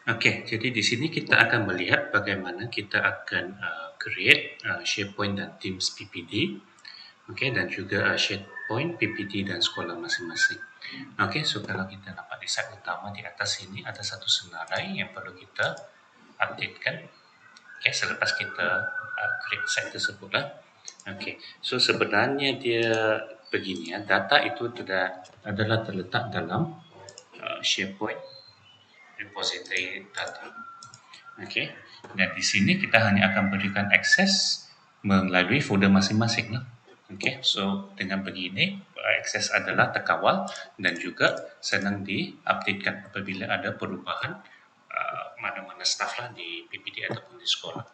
Oke, jadi di sini kita akan melihat bagaimana kita akan create SharePoint dan Teams PPT, dan juga SharePoint, PPT dan sekolah masing-masing. So kalau kita dapat di slide utama di atas ini ada satu senarai yang perlu kita updatekan. Selepas kita create site tersebut lah. So sebenarnya dia begini ya, data itu adalah terletak dalam SharePoint repository data. Dan di sini kita hanya akan berikan akses melalui folder masing-masing lah. So dengan begini akses adalah terkawal dan juga senang diupdatekan apabila ada perubahan mana-mana staff lah di PPD ataupun di sekolah.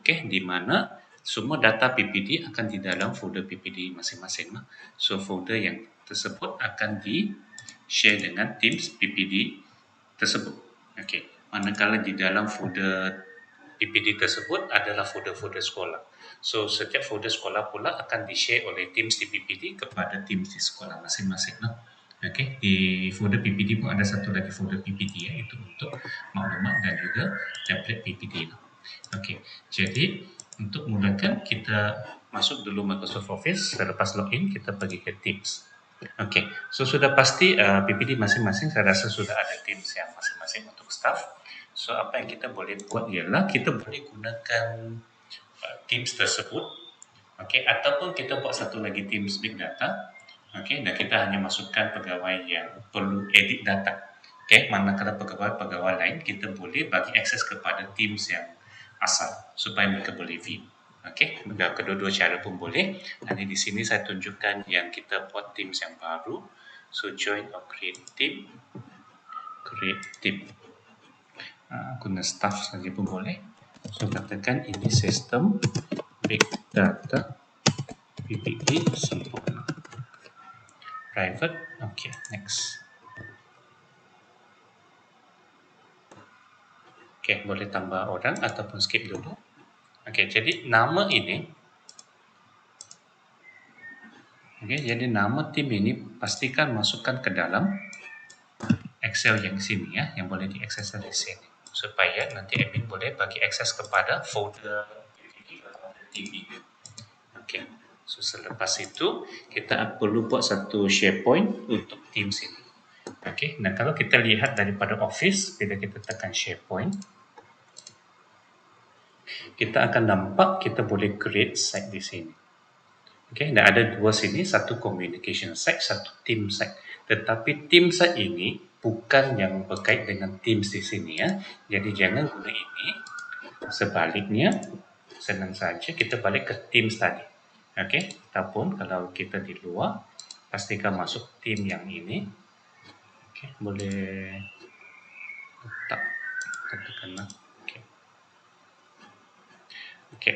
Di mana semua data PPD akan di dalam folder PPD masing-masing lah. So folder yang tersebut akan di-share dengan Teams PPD tersebut. Manakala di dalam folder PPD tersebut adalah folder-folder sekolah. So setiap folder sekolah pula akan di-share oleh Teams di PPD kepada Teams di sekolah masing-masing lah. Di folder PPD pun ada satu lagi folder PPT iaitu untuk maklumat dan juga template PPT lah. Jadi untuk mudahkan kita masuk dulu Microsoft Office, selepas login kita pergi ke Teams. So sudah pasti PPT masing-masing saya rasa sudah ada Teams yang masing-masing untuk staff. So apa yang kita boleh buat ialah kita boleh gunakan Teams tersebut, ataupun kita buat satu lagi Teams Big Data, dan kita hanya masukkan pegawai yang perlu edit data. Manakala pegawai-pegawai lain kita boleh bagi akses kepada Teams yang asal supaya mereka boleh view. Kedua-dua cara pun boleh. Nanti di sini saya tunjukkan yang kita buat Teams yang baru. So join or create team. Guna staff saja pun boleh. So katakan ini sistem Big Data PPT sempurna. Private. Next. Boleh tambah orang ataupun skip dulu. Jadi nama ini, jadi nama tim ini pastikan masukkan ke dalam Excel yang sini ya, yang boleh diakses dari sini supaya nanti admin boleh bagi akses kepada folder tim ini. So selepas itu kita perlu buat satu SharePoint untuk Teams ini. Nah kalau kita lihat daripada Office, bila kita tekan SharePoint, kita akan nampak kita boleh create site di sini. Dan ada dua sini, satu communication site, satu team site. Tetapi team site ini bukan yang berkait dengan Teams di sini ya. Jadi jangan guna ini. Sebaliknya, senang saja kita balik ke Teams tadi. Ataupun kalau kita di luar, pastikan masuk team yang ini. Boleh letak katakanlah.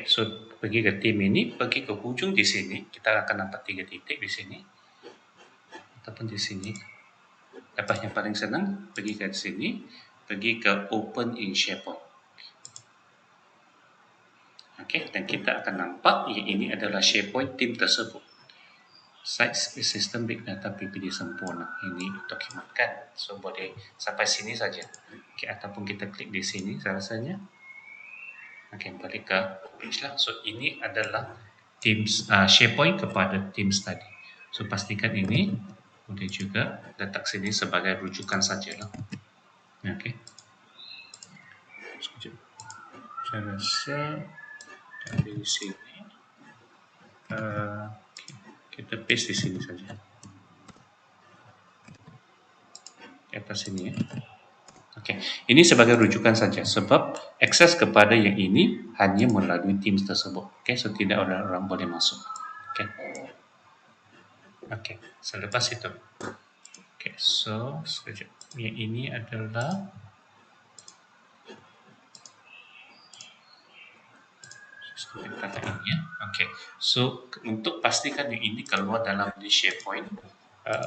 So pergi ke tim ini, pergi ke hujung di sini, kita akan nampak 3 titik di sini ataupun di sini. Lepas yang paling senang, pergi ke sini, pergi ke Open in SharePoint. Dan kita akan nampak ini adalah SharePoint tim tersebut. Site System Big Data PPT sempurna. Ini dokumentkan. So boleh sampai sini saja. Ataupun kita klik di sini rasanya. Balik ke page lah. So ini adalah Teams SharePoint kepada Teams tadi. So pastikan ini boleh juga letak sini sebagai rujukan sajalah. Sekejap. Saya rasa dari sini kita paste di sini saja. Di atas sini ya. Ini sebagai rujukan saja sebab akses kepada yang ini hanya melalui Teams tersebut. So tidak orang boleh masuk. Selepas itu. So sekejap. Yang ini adalah kata ini ya. So untuk pastikan yang ini keluar dalam di SharePoint,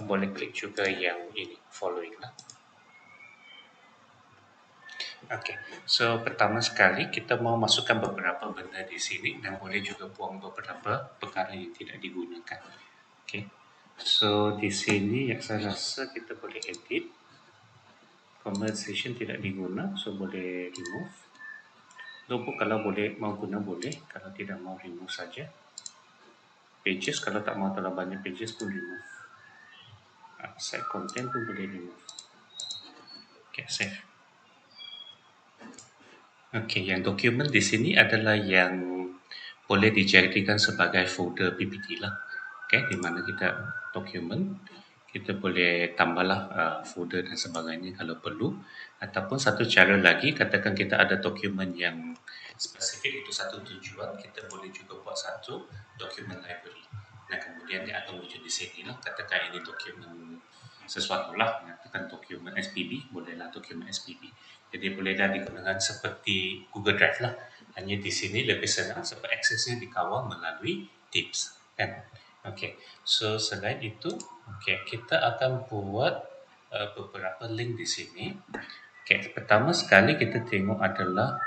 boleh klik juga yang ini following lah. So pertama sekali kita mau masukkan beberapa benda di sini dan boleh juga buang beberapa perkara yang tidak digunakan. So di sini yang saya rasa kita boleh edit. conversation tidak diguna, so boleh remove. Notebook kalau boleh mau guna boleh, kalau tidak mau remove saja. Pages kalau tak mau terlalu banyak pages pun remove. Set content pun boleh remove. Okay, save. Okay, yang dokumen di sini adalah yang boleh dijadikan sebagai folder PPT lah. Okay, di mana kita dokumen, kita boleh tambahlah folder dan sebagainya kalau perlu. Ataupun satu cara lagi, katakan kita ada dokumen yang spesifik untuk satu tujuan, kita boleh juga buat satu dokumen library. Nah, kemudian dia akan wujud di sini lah. Katakan ini dokumen sesuatu lah, katakan dokumen SPB, bolehlah dokumen SPB. Jadi bolehlah digunakan seperti Google Drive lah. Hanya di sini lebih senang sebab aksesnya dikawal melalui Teams, kan? Okay, so selain itu, okay, kita akan buat beberapa link di sini. Okay, pertama sekali kita tengok adalah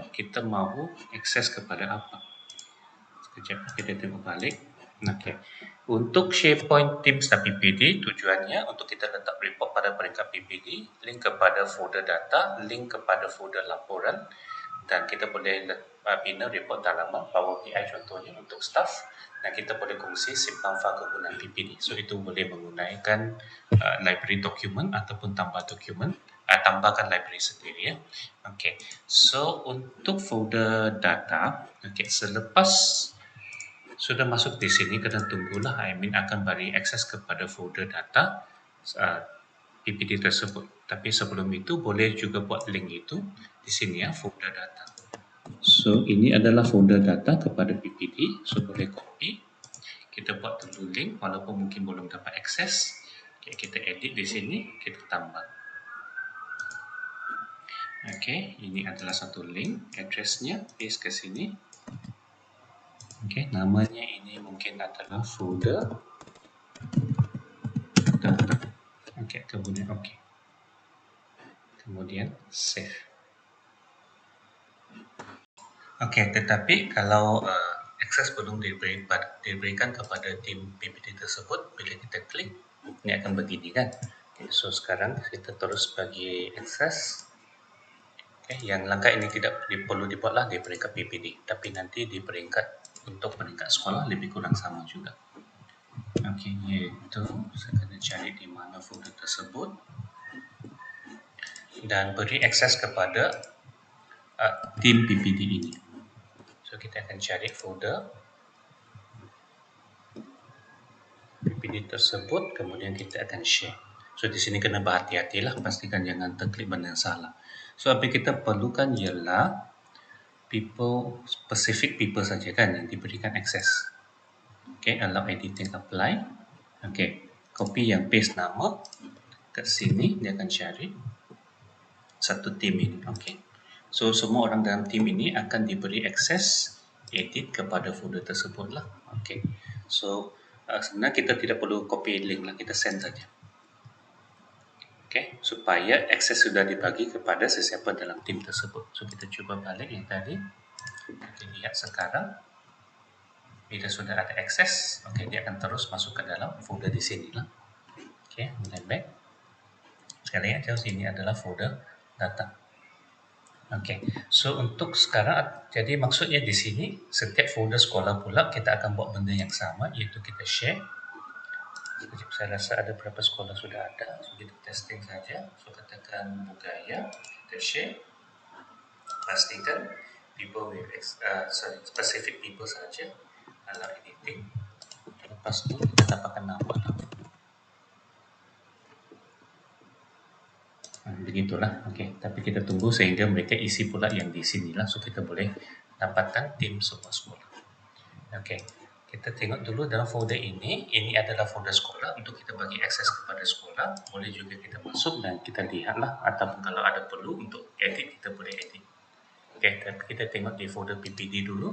kita mahu akses kepada apa. Sekejap kita tengok balik. Okay. Untuk SharePoint Teams dan PPD, tujuannya untuk kita letak report pada peringkat PPD, link kepada folder data, link kepada folder laporan, dan kita boleh bina report dalaman Power BI contohnya untuk staff, dan kita boleh kongsi simpan file kegunaan PPD. So itu boleh menggunakan library dokumen ataupun tambah dokumen, tambahkan library sendiri ya. Okay. So untuk folder data, okay, selepas sudah masuk di sini, kena tunggulah admin akan beri akses kepada folder data PPT tersebut. Tapi sebelum itu boleh juga buat link itu di sini ya, folder data. So ini adalah folder data kepada PPT. So boleh copy. Kita buat dulu link walaupun mungkin belum dapat akses. Okay, kita edit di sini, kita tambah. Okay, ini adalah satu link, addressnya paste ke sini. Okay, namanya ini mungkin adalah folder data. Okay, kemudian okay. Kemudian save. Okay, tetapi kalau akses belum diberikan kepada tim PPT tersebut, bila kita klik, ini akan begini kan. Okay, so sekarang kita terus bagi akses. Okay, yang langkah ini tidak perlu dibuatlah di peringkat PPT, tapi nanti di peringkat untuk peringkat sekolah lebih kurang sama juga. Okay, iaitu saya kena cari di mana folder tersebut dan beri akses kepada tim PPT ini. So kita akan cari folder PPT tersebut, kemudian kita akan share. So di sini kena berhati-hatilah, pastikan jangan terklik benda yang salah. So apa kita perlukan ialah people, specific people saja kan yang diberikan akses. Okay, allow editing apply. Okay, copy yang paste nama ke sini, dia akan cari satu tim ini. Okay, so semua orang dalam tim ini akan diberi akses edit kepada folder tersebut lah. Okay, so sebenarnya kita tidak perlu copy link lah, kita send saja. Okay, supaya akses sudah dibagi kepada sesiapa dalam tim tersebut. So kita cuba balik yang tadi. Kita lihat sekarang bila sudah ada akses, okay, dia akan terus masuk ke dalam folder di sini lah. Okay, mulai back. Sekali lihat jauh sini adalah folder data. Okay, so untuk sekarang, jadi maksudnya di sini setiap folder sekolah pula kita akan buat benda yang sama, iaitu kita share. Sekejap, saya rasa ada berapa sekolah sudah ada, so kita testing saja. So katakan budaya, kita share, pastikan people with specific people saja, allow editing. Lepas itu kita tambahkan nama. Begitulah, okay. Tapi kita tunggu sehingga mereka isi pula yang di sinilah, so kita boleh dapatkan tim semua sekolah. Okay. Kita tengok dulu dalam folder ini adalah folder sekolah untuk kita bagi akses kepada sekolah. Boleh juga kita masuk dan kita lihatlah, ataupun kalau ada perlu untuk edit, kita boleh edit. Okay, tapi kita tengok di folder PPD dulu.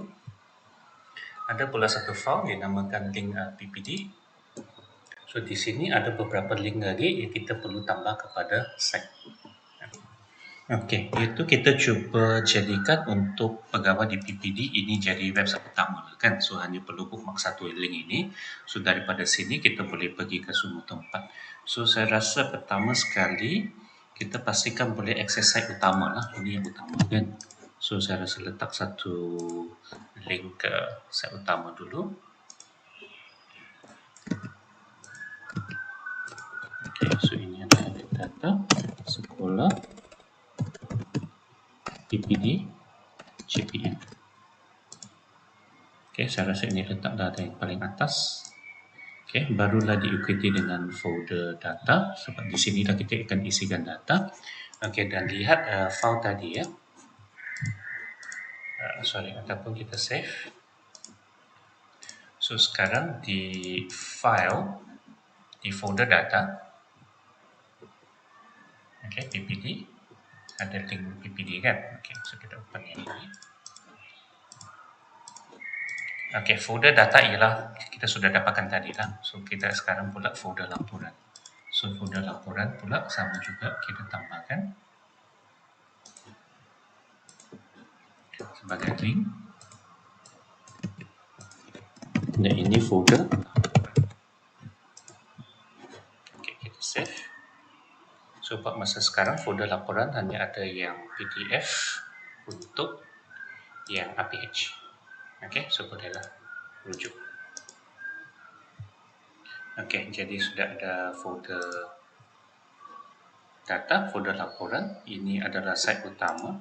Ada pula satu file dinamakan link PPD. So di sini ada beberapa link lagi yang kita perlu tambah kepada site. Okey, itu kita cuba jadikan untuk pegawai di PPD ini jadi website pertama kan. So hanya perlu bookmark satu link ini. So daripada sini kita boleh pergi ke semua tempat. So saya rasa pertama sekali kita pastikan boleh akses site utama lah. Ini yang utama kan. So saya rasa letak satu link ke site utama dulu. Okay, so ini adalah data sekolah PPD CPN. Okay, saya rasa ini letak data yang paling atas. Okay, barulah diikuti dengan folder data, sebab di sini dah kita akan isikan data. Okay, dan lihat file tadi ya. Ataupun kita save. So sekarang di file, di folder data, okay, PPD, ada link PPD kan. Okay, so kita open yang ini. Okay, folder data ialah kita sudah dapatkan tadi lah. So kita sekarang pula folder laporan. So folder laporan pula sama juga kita tambahkan sebagai link. Dan ini folder. Okay, kita save. So buat masa sekarang folder laporan hanya ada yang PDF untuk yang APH. Okay, so bolehlah rujuk. Okay, jadi sudah ada folder data, folder laporan. Ini adalah site utama.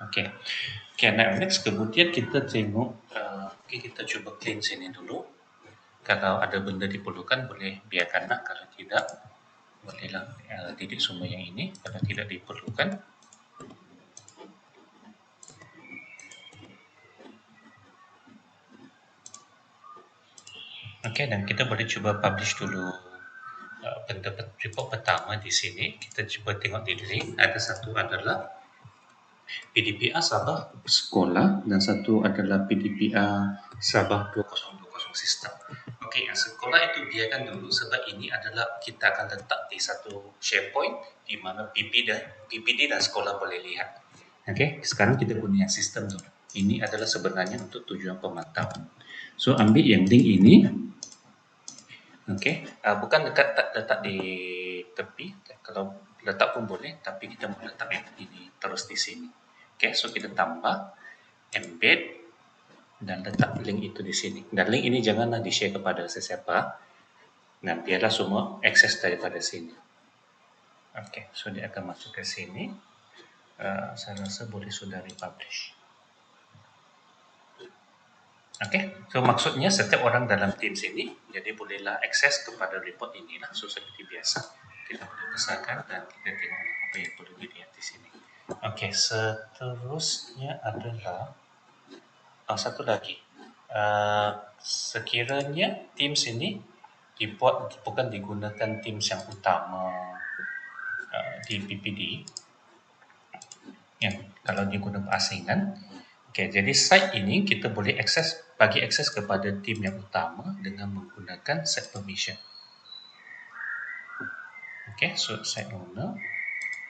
Okay, next kemudian kita tengok, kita cuba clean sini dulu. Kalau ada benda diperlukan boleh biarkanlah, kalau tidak bolehlah delete semua yang ini kalau tidak diperlukan. Okay, dan kita boleh cuba publish dulu benda report pertama di sini. Kita cuba tengok di link. Ada satu adalah PDPA Sabah Sekolah dan satu adalah PDPA Sabah 2020 Sistem. Okey, yang sekolah itu biarkan dulu sebab ini adalah kita akan letak di satu SharePoint di mana PPD dan sekolah boleh lihat. Okey, sekarang kita guna yang sistem dulu. Ini adalah sebenarnya untuk tujuan pemantauan. So ambil yang link ini. Okey, bukan letak di tepi. Kalau letak pun boleh, tapi kita mau letak yang ini terus di sini. Okey, so kita tambah embed dan letak link itu di sini. Dan link ini janganlah di-share kepada sesiapa. Nah, biarlah semua akses daripada sini. Okey, so dia akan masuk ke sini. Saya rasa boleh sudah republish. Okey, so maksudnya setiap orang dalam tim sini jadi bolehlah akses kepada report inilah. So seperti biasa kita boleh besarkan dan kita tengok apa yang perlu dilihat di sini. Okey, seterusnya adalah satu lagi. Sekiranya Teams ini dibuat bukan digunakan Teams yang utama di PPD, ya, kalau digunakan asingan. Okay, jadi site ini kita boleh bagi akses kepada tim yang utama dengan menggunakan set permission. Okay, so site owner,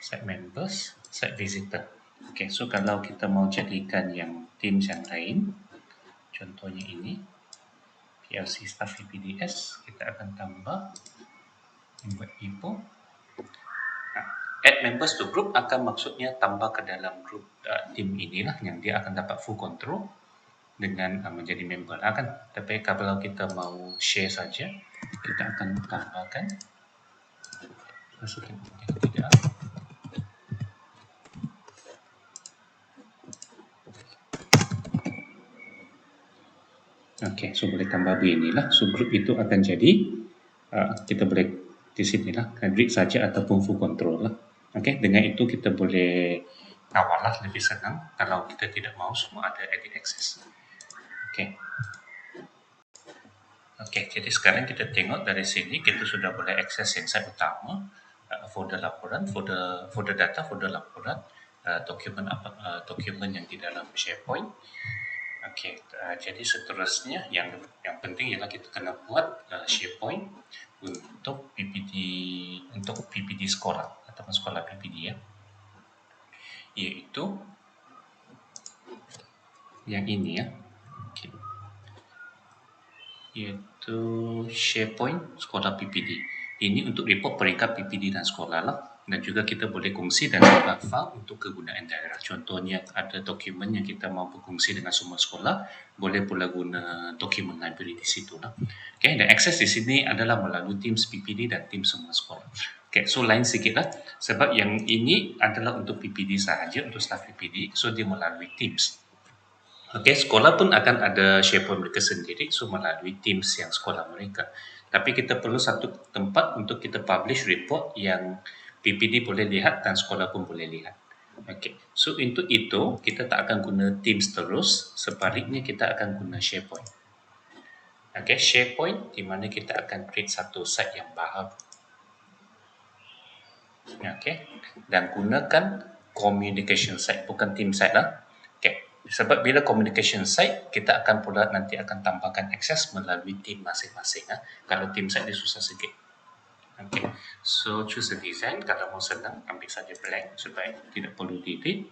site members, site visitor. Okay, so kalau kita mau jadikan yang Teams yang lain, contohnya ini PLC staff PPDS, kita akan tambah invite people. Add members to group akan maksudnya tambah ke dalam grup tim inilah yang dia akan dapat full control dengan menjadi member kan. Tapi kalau kita mau share saja, kita akan tambahkan masukin tidak. Okey, so boleh tambah beginilah. So group itu akan jadi kita boleh di sinilah read saja ataupun full control lah. Okey, dengan itu kita boleh awallah lebih senang kalau kita tidak mau semua ada edit access. Okey. Okey, jadi sekarang kita tengok dari sini kita sudah boleh akses yang site utama, folder laporan, folder data, folder laporan, dokumen yang di dalam SharePoint. Okey, jadi seterusnya yang penting ialah kita kena buat SharePoint untuk PPD sekolah atau sekolah PPD ya. Iaitu yang ini ya. Okay. iaitu SharePoint sekolah PPD. Ini untuk report peringkat PPD dan sekolah lah. Dan juga kita boleh kongsi dan juga file untuk kegunaan daerah. Contohnya ada dokumen yang kita mau berkongsi dengan semua sekolah, boleh pula guna dokumen library di situ lah. Okay, dan akses di sini adalah melalui Teams PPD dan Teams semua sekolah. Okay, so lain sikit lah. Sebab yang ini adalah untuk PPD sahaja, untuk staff PPD, so dia melalui Teams. Okay, sekolah pun akan ada SharePoint mereka sendiri, so melalui Teams yang sekolah mereka. Tapi kita perlu satu tempat untuk kita publish report yang PPD boleh lihat dan sekolah pun boleh lihat. Okay, so untuk itu kita tak akan guna Teams terus, sebaliknya kita akan guna SharePoint. Okay, SharePoint di mana kita akan create satu site yang baru. Okay, dan gunakan communication site, bukan team site lah. Okay, sebab bila communication site kita akan pula nanti akan tambahkan akses melalui team masing-masing. Kalau team site dia susah sikit. Okay, so choose a design. Kalau mau senang, ambil saja blank supaya tidak perlu edit.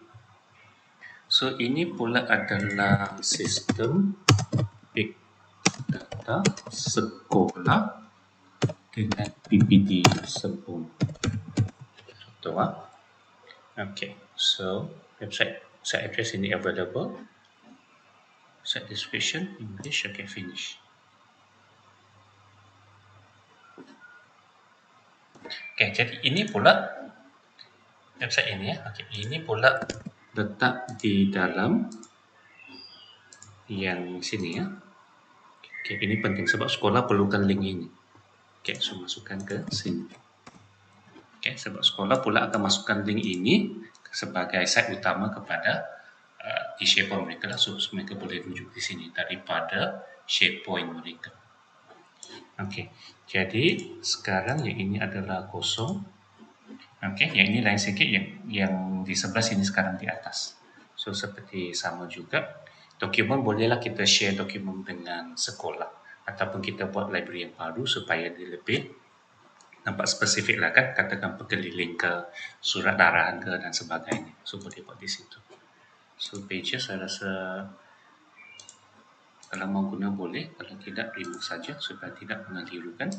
So ini pula adalah sistem big data sekolah dengan PPD sempurna. Contoh. Okay, so website address ini available. Site description English. Okay, finish. Okay, jadi ini pula website ini ya. Okay, ini pula letak di dalam yang sini ya. Okay, ini penting sebab sekolah perlukan link ini. Okay, so masukkan ke sini. Okay, sebab sekolah pula akan masukkan link ini sebagai site utama kepada di SharePoint mereka lah, so mereka boleh rujuk di sini daripada SharePoint mereka. Okay, jadi sekarang yang ini adalah kosong. Okay, yang ini lain sikit, yang di sebelah sini sekarang di atas. So seperti sama juga, dokumen bolehlah kita share dokumen dengan sekolah ataupun kita buat library yang baru supaya dia lebih nampak spesifik lah kan, katakan pekeliling ke, surat arahan ke dan sebagainya. So boleh buat di situ. So pages saya rasa kalau mau guna boleh, kalau tidak remove saja supaya tidak mengelirukan.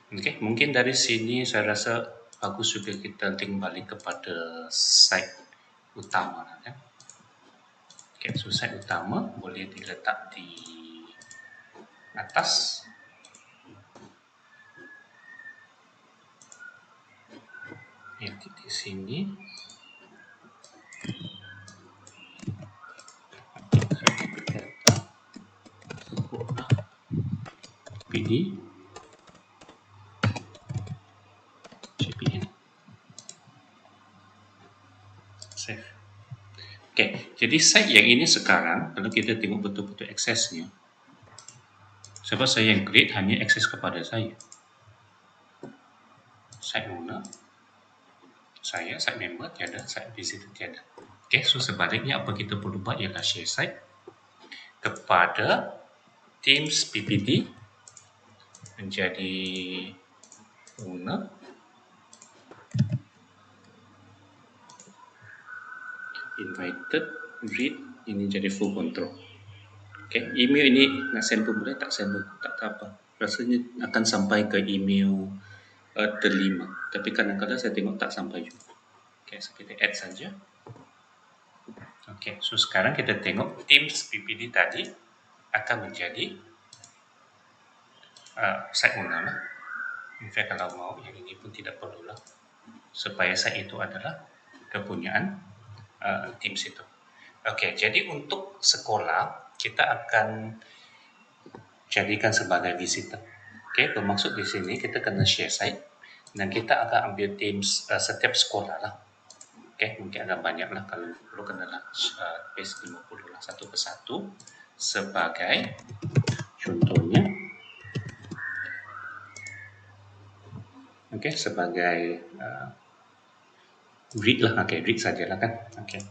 Okay, mungkin dari sini saya rasa bagus juga kita link balik kepada site utama kan. Okay, so site utama boleh diletak di atas. Ya, di sini. PD CPN save. Okay, jadi site yang ini sekarang kalau kita tengok betul-betul aksesnya, sebab saya yang create hanya akses kepada saya, site owner saya, site member tiada, site visitor tiada. Okay, so sebaliknya apa kita perlu buat ialah share site kepada Teams PPD menjadi owner, invited, read ini jadi full control. Okay, email ini nak send pun boleh, tak send pun tak apa. Rasanya akan sampai ke email terlima, tapi kadang-kadang saya tengok tak sampai juga. Okay, so kita add saja. Okay, so sekarang kita tengok Teams PPD tadi akan menjadi site owner lah. In fact kalau mau yang ini pun tidak perlulah, supaya site itu adalah kepunyaan Teams itu. Okay, jadi untuk sekolah kita akan jadikan sebagai visitor. Okay, bermaksud di sini kita kena share site dan kita akan ambil Teams setiap sekolah lah. Okay, mungkin agak banyak lah, kalau perlu kenalah base 50 lah, satu persatu sebagai contohnya. Okay, sebagai read lah, okay, read sajalah kan. Okay,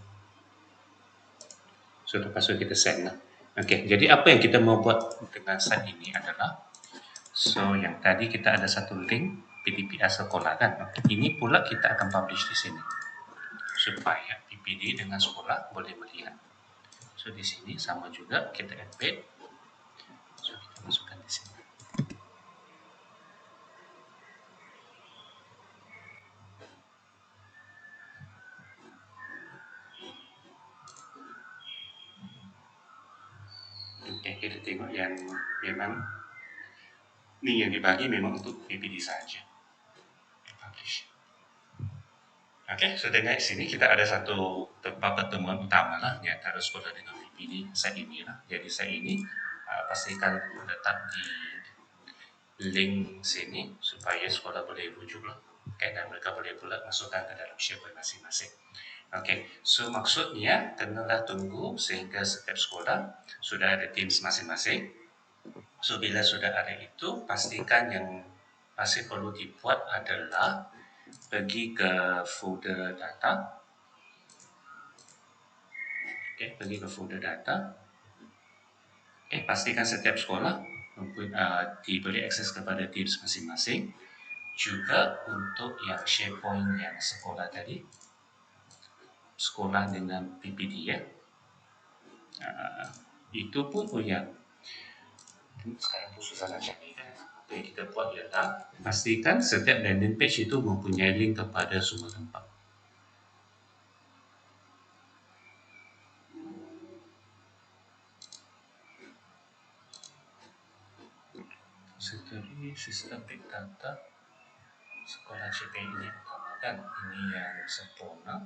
so lepas itu kita send lah. Okay, jadi apa yang kita mau buat dengan site ini adalah, so yang tadi kita ada satu link PDPA sekolah kan, ini pula kita akan publish di sini supaya PPD dengan sekolah boleh melihat. So di sini sama juga kita embed. So kita masukkan di sini. Oke, kita tengok yang memang ini yang dibagi memang untuk PPT saja. Publish. Oke, so dengan sini kita ada satu tempat pertemuan utama lah di antara sekolah dengan PPD set ini lah. Jadi set ini pastikan letak di link sini supaya sekolah boleh rujuk lah. Okay, dan mereka boleh pula masukkan ke dalam SharePoint masing-masing. Oke, so maksudnya kenalah tunggu sehingga setiap sekolah sudah ada Teams masing-masing. So bila sudah ada itu, pastikan yang masih perlu dibuat adalah pergi ke folder data. Oke, pergi ke folder data. Oke, pastikan setiap sekolah diberi akses kepada Teams masing-masing. Juga untuk yang SharePoint yang sekolah tadi, sekolah dengan PPD ya, itu pun sekarang pun susah nak cari kan. Jadi kita buat ialah pastikan setiap landing page itu mempunyai link kepada semua tempat. Sekali sistem big data sekolah CPI ini kan ini yang sempurna.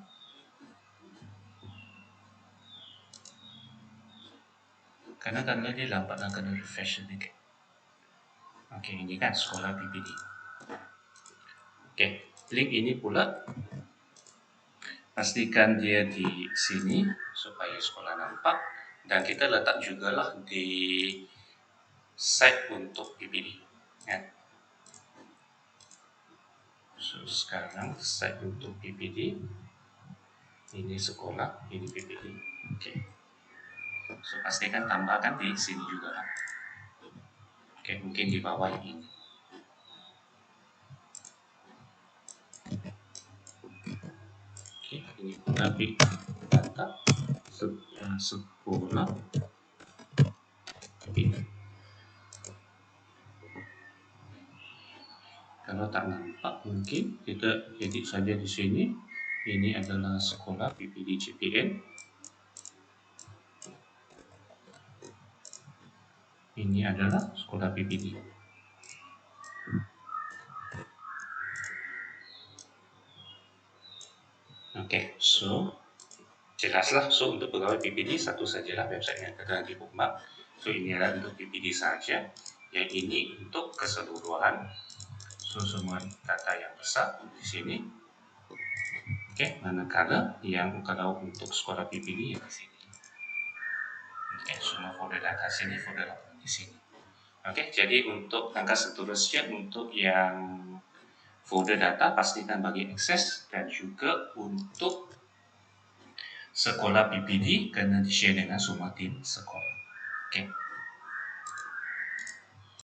Kadang-kadang dia lambat nak kena refresh sedikit. Okey, ini kan sekolah PPD. Okey, link ini pula pastikan dia di sini supaya sekolah nampak, dan kita letak jugalah di site untuk PPD kan. So sekarang site untuk PPD ini sekolah, ini PPD. Okey, so pastikan tambahkan di sini juga lah. Okey, mungkin di bawah ini. Okey, ini tapi data sekolah PPD. Kalau tak nampak, mungkin kita edit saja di sini. Ini adalah sekolah PPD CPN. Ini adalah sekolah PPD. Okey, so jelaslah. So untuk pegawai PPD satu sajalah website yang terdapat di bookmark. So ini adalah untuk PPD saja. Yang ini untuk keseluruhan. So semua data yang besar di sini. Okey, manakala yang kalau untuk sekolah PPD yang di sini. Okey, semua folder data sini, folder laporan di sini. Okey, jadi untuk langkah seterusnya untuk yang folder data pastikan bagi akses, dan juga untuk sekolah PPD kena di-share dengan semua tim sekolah. Okey.